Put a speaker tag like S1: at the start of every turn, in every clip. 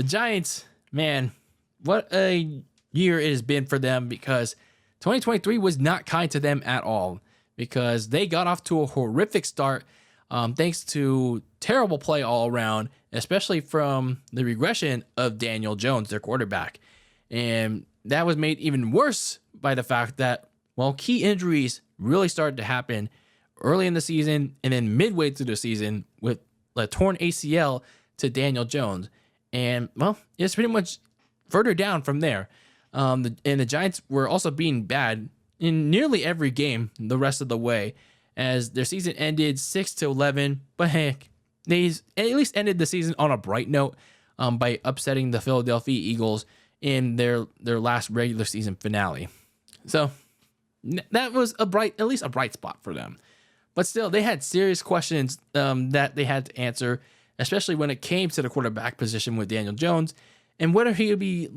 S1: the Giants, man, what a year it has been for them, because 2023 was not kind to them at all, because they got off to a horrific start thanks to terrible play all around, especially from the regression of Daniel Jones, their quarterback. And that was made even worse by the fact that, well, key injuries really started to happen early in the season and then midway through the season with a torn ACL to Daniel Jones. And, well, it's pretty much further down from there. And the Giants were also being bad in nearly every game the rest of the way, as their season ended 6-11. But heck, they at least ended the season on a bright note by upsetting the Philadelphia Eagles in their last regular season finale. So that was at least a bright spot for them. But still, they had serious questions that they had to answer, especially when it came to the quarterback position with Daniel Jones and whether he would be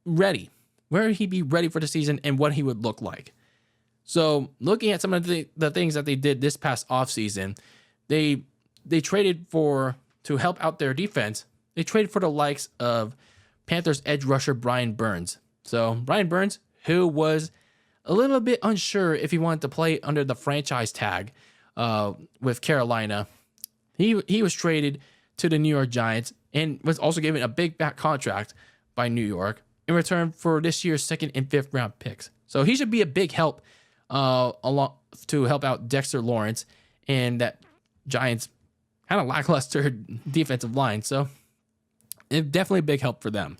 S1: ready, where he'd be ready for the season and what he would look like. So looking at some of the things that they did this past offseason, they traded to help out their defense. They traded for the likes of Panthers edge rusher Brian Burns. So Brian Burns, who was a little bit unsure if he wanted to play under the franchise tag with Carolina, he was traded to the New York Giants and was also given a big back contract by New York in return for this year's 2nd and 5th round picks. So he should be a big help to help out Dexter Lawrence and that Giants kind of lackluster defensive line. So it's definitely a big help for them.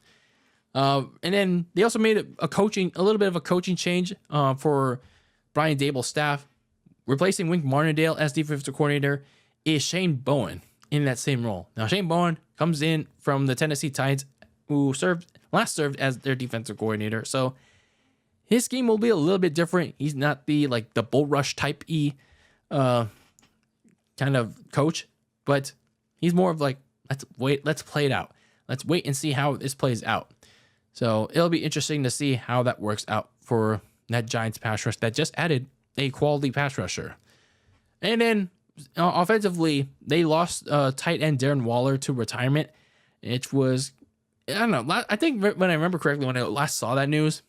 S1: And then they also made a little bit of a coaching change for Brian Dable's staff. Replacing Wink Martindale as defensive coordinator is Shane Bowen in that same role. Now, Shane Bowen comes in from the Tennessee Titans, who last served as their defensive coordinator. So his scheme will be a little bit different. He's not the bull rush type kind of coach, but he's more of let's play it out. Let's wait and see how this plays out. So it'll be interesting to see how that works out for that Giants pass rush that just added a quality pass rusher. And then offensively, they lost tight end Darren Waller to retirement, which was, I don't know, I think when I remember correctly, when I last saw that news,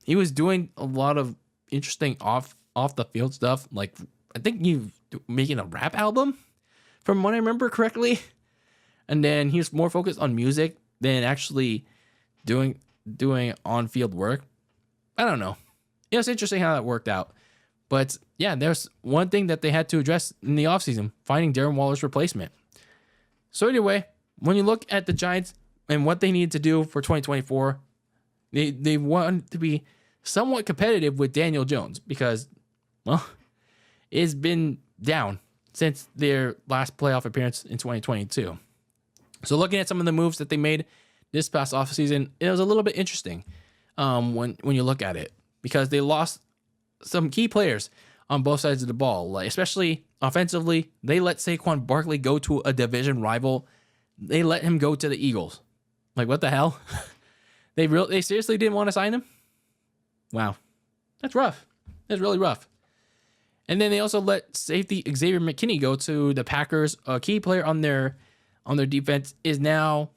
S1: he was doing a lot of interesting off the field stuff. I think he was making a rap album, from what I remember correctly. And then he was more focused on music than actually doing on-field work. I don't know. It was interesting how that worked out. But yeah, there's one thing that they had to address in the offseason, finding Darren Waller's replacement. So anyway, when you look at the Giants and what they need to do for 2024, they want to be somewhat competitive with Daniel Jones because, well, it's been down since their last playoff appearance in 2022. So looking at some of the moves that they made this past offseason, it was a little bit interesting when you look at it, because they lost some key players on both sides of the ball, especially offensively. They let Saquon Barkley go to a division rival. They let him go to the Eagles. What the hell? They seriously didn't want to sign him? Wow. That's rough. That's really rough. And then they also let safety Xavier McKinney go to the Packers. A key player on their defense is now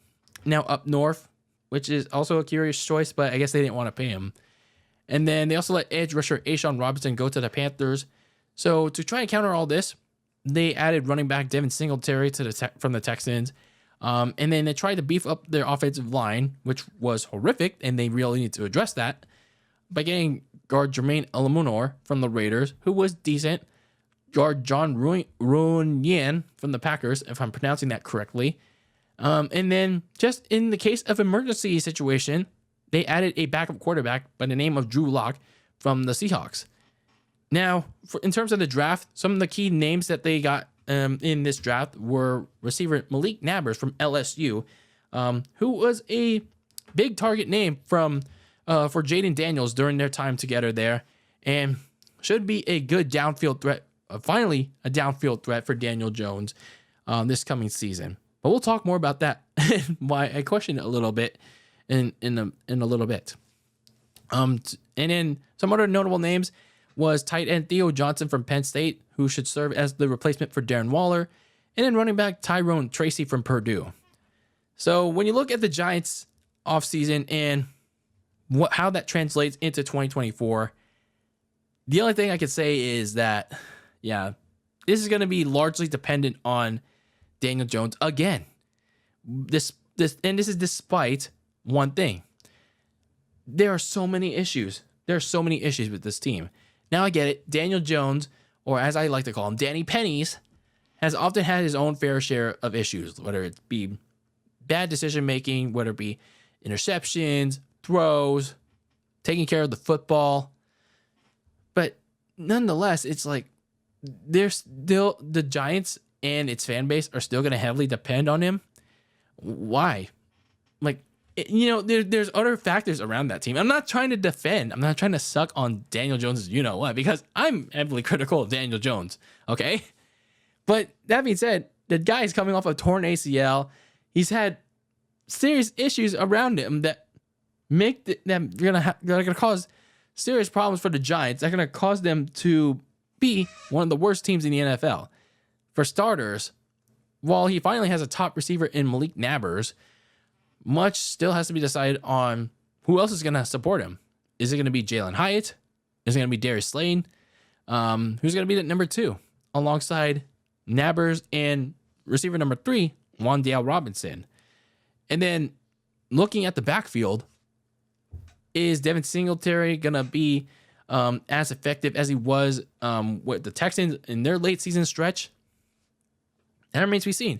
S1: up north, which is also a curious choice, but I guess they didn't want to pay him. And then they also let edge rusher A'Shawn Robinson go to the Panthers. So to try and counter all this, they added running back Devin Singletary from the Texans. And then they tried to beef up their offensive line, which was horrific, and they really need to address that by getting guard Jermaine Elamunor from the Raiders, who was decent. Guard John Runyan from the Packers, if I'm pronouncing that correctly. And then just in the case of emergency situation, they added a backup quarterback by the name of Drew Lock from the Seahawks. Now, in terms of the draft, some of the key names that they got in this draft were receiver Malik Nabers from LSU, who was a big target name for Jaden Daniels during their time together there, and should be a good downfield threat. Finally, a downfield threat for Daniel Jones this coming season. But we'll talk more about that. Why I question it a little bit in a little bit. And then some other notable names was tight end Theo Johnson from Penn State, who should serve as the replacement for Darren Waller, and then running back Tyrone Tracy from Purdue. So when you look at the Giants offseason and how that translates into 2024, the only thing I could say is that, yeah, this is going to be largely dependent on Daniel Jones again. This is despite one thing. There are so many issues. There are so many issues with this team. Now I get it. Daniel Jones, or as I like to call him, Danny Pennies, has often had his own fair share of issues, whether it be bad decision making, whether it be interceptions, throws, taking care of the football. But nonetheless, it's like there's still the Giants and its fan base are still going to heavily depend on him. Why? Like, there's other factors around that team. I'm not trying to defend. I'm not trying to suck on Daniel Jones's you-know-what, because I'm heavily critical of Daniel Jones, okay? But that being said, the guy is coming off a torn ACL. He's had serious issues around him that make them gonna cause serious problems for the Giants. They're gonna cause them to be one of the worst teams in the NFL. For starters, while he finally has a top receiver in Malik Nabers, much still has to be decided on who else is going to support him. Is it going to be Jalen Hyatt? Is it going to be Darius Slayton? Who's going to be at number 2 alongside Nabers and receiver number 3, Wan'Dale Robinson? And then looking at the backfield, is Devin Singletary going to be as effective as he was with the Texans in their late season stretch? That remains to be seen.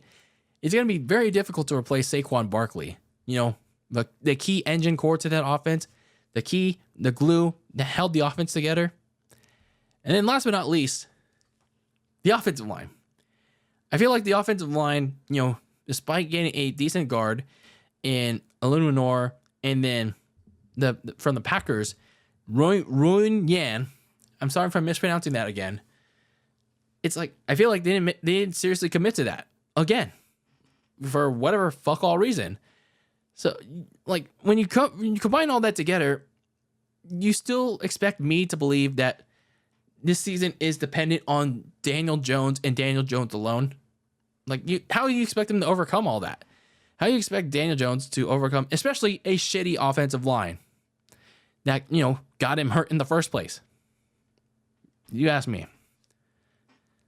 S1: It's going to be very difficult to replace Saquon Barkley. The key engine core to that offense, the glue that held the offense together. And then last but not least, the offensive line. I feel like the offensive line, despite getting a decent guard in Illuminor, and then from the Packers, Ruin Yan, I'm sorry if I'm mispronouncing that again. It's like, I feel like they didn't seriously commit to that again for whatever fuck all reason. So, like, when you combine all that together, you still expect me to believe that this season is dependent on Daniel Jones and Daniel Jones alone. Like, how do you expect him to overcome all that? How do you expect Daniel Jones to overcome, especially a shitty offensive line that, got him hurt in the first place? You ask me.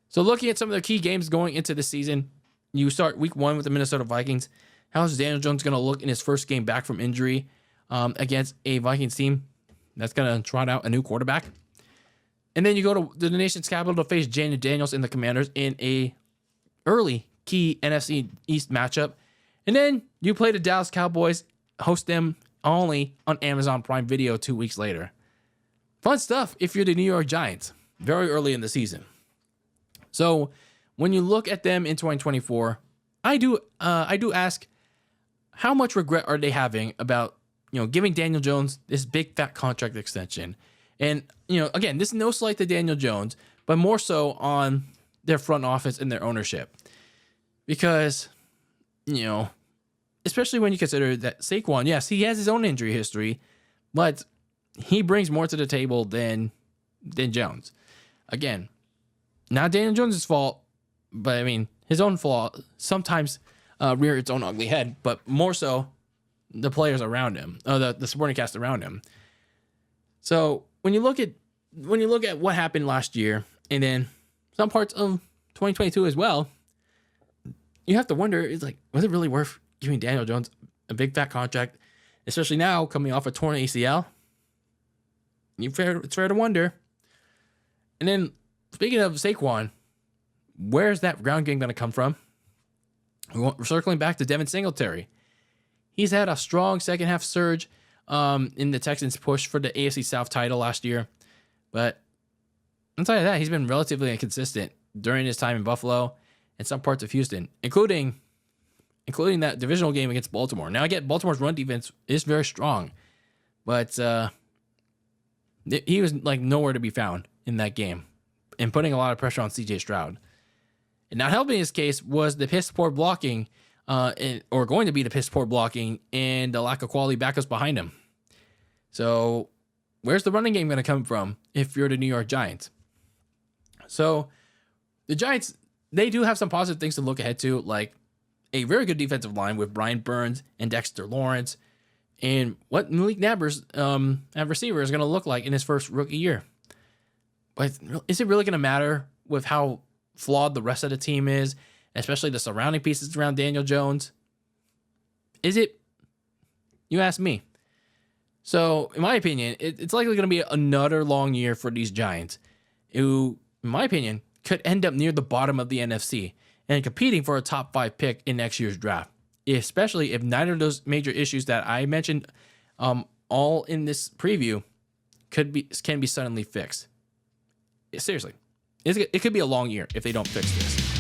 S1: So looking at some of the key games going into the season, you start week 1 with the Minnesota Vikings. How is Daniel Jones going to look in his first game back from injury against a Vikings team that's going to trot out a new quarterback? And then you go to the nation's capital to face Jane Daniels and the Commanders in a early key NFC East matchup. And then you play the Dallas Cowboys, host them only on Amazon Prime Video 2 weeks later. Fun stuff if you're the New York Giants, very early in the season. So when you look at them in 2024, I do ask, how much regret are they having about, giving Daniel Jones this big fat contract extension? And, again, this is no slight to Daniel Jones, but more so on their front office and their ownership. Because, especially when you consider that Saquon, yes, he has his own injury history, but he brings more to the table than Jones. Again, not Daniel Jones' fault, but I mean, his own flaw sometimes rear its own ugly head, but more so the players around him, the supporting cast around him. So when you look at what happened last year, and then some parts of 2022 as well, you have to wonder, it's like, was it really worth giving Daniel Jones a big fat contract, especially now coming off a torn ACL? It's fair to wonder. And then speaking of Saquon, where's that ground game going to come from? We're circling back to Devin Singletary. He's had a strong second half surge in the Texans' push for the AFC South title last year. But outside of that, he's been relatively inconsistent during his time in Buffalo and some parts of Houston, including that divisional game against Baltimore. Now, I get Baltimore's run defense is very strong, but he was like nowhere to be found in that game and putting a lot of pressure on CJ Stroud. And not helping his case was the piss poor blocking, or going to be the piss poor blocking, and the lack of quality backups behind him. So where's the running game going to come from if you're the New York Giants? So the Giants, they do have some positive things to look ahead to. Like, a very good defensive line with Brian Burns and Dexter Lawrence, and what Malik Nabers at receiver is going to look like in his first rookie year. But is it really going to matter with how flawed the rest of the team is, especially the surrounding pieces around Daniel Jones? Is it? You ask me. So, in my opinion, it's likely going to be another long year for these Giants, who, in my opinion, could end up near the bottom of the NFC and competing for a top 5 pick in next year's draft, especially if neither of those major issues that I mentioned all in this preview can be suddenly fixed. Seriously, it could be a long year if they don't fix this.